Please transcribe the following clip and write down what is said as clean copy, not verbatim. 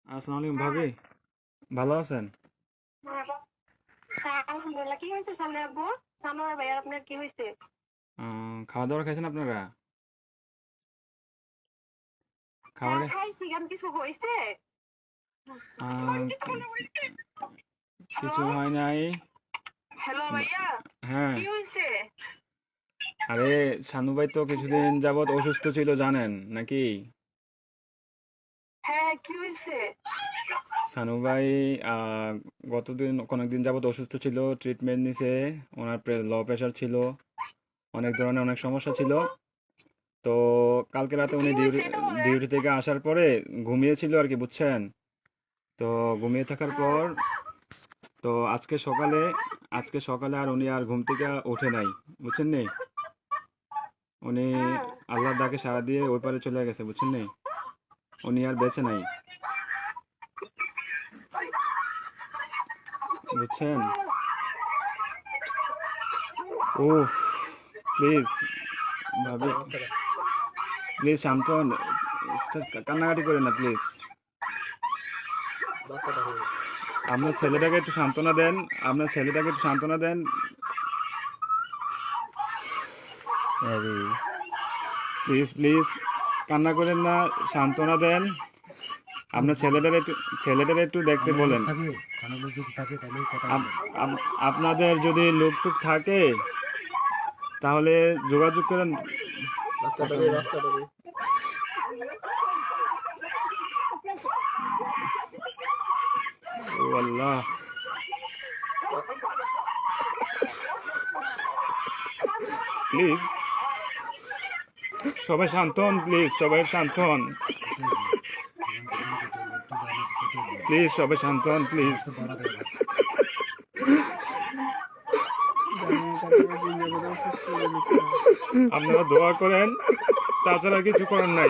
আসসালামু আলাইকুম ভাবি, ভালো আছেন? হ্যাঁ, আলহামদুলিল্লাহ। কি হয়েছে সামনে আব্বু? সানোয়ার ভাই আর আপনার কি হয়েছে? খাওয়া দাওয়া খাইছেন আপনারা? খাবার হ্যাঁ খাইছি, কেন কিছু হয়েছে? কি- কিছু হয় নাই। হ্যালো ভাইয়া, হ্যাঁ, কি হয়েছে? আরে শানু ভাই তো কিছুদিন যাবত অসুস্থ ছিল জানেন নাকি? হ্যাঁ কি হয়েছে? শানু ভাই অনেকদিন যাবত অসুস্থ ছিল, ট্রিটমেন্ট নিছে। ওনার লো প্রেশার ছিল, অনেক ধরনের অনেক সমস্যা ছিল। তো কালকে রাতে কি উনি হয়েছে এটা বলেন। ডিউটি থেকে আসার পরে ঘুমিয়েছিল আর কি, বুঝছেন? তো ঘুমিয়ে থাকার হ্যাঁ। পর তো আজকে সকালে আর উনি আর ঘুম থেকে ওঠে নাই, বুঝছেন নি? উনি হ্যাঁ। আল্লাহর ডাকে সাড়া দিয়ে ওই পারে চলে গেছে, বুঝছেন নি? উনি আর বেঁচে নাই, বুঝছেন? ও, প্লিজ ভাবি, প্লিজ শান্ত হন। কান্নাকাটি করেন না প্লিজ। আপনার ছেলেটাকে একটু সান্ত্বনা দেন। আপনার ছেলেটাকে একটু সান্ত্বনা দেন। প্লিজ প্লিজ কান্না করেন না, সান্ত্বনা দেন। আপনার ছেলেটারে একটু দেখতে আমার লোক বলেন। থাকে, আমার লোক যদি থাকে তাহলে কথা আপ- বলবেন। আপনাদের যদি লোকটুক থাকে তাহলে যোগাযোগ করেন। কথা বলেন। ও আল্লাহ, প্লিজ সবাই শান্ত হন, প্লিজ সবাই শান্ত হন, কোথায় লোক? যেখানে কোথায় লোকটা জানে কোথায় লোক? প্লিজ সবাই শান্ত হন, প্লিজ। লোকটা বাড়া দেয় না। আপনারা দোয়া করেন, তাছাড়া কিছু করার নাই।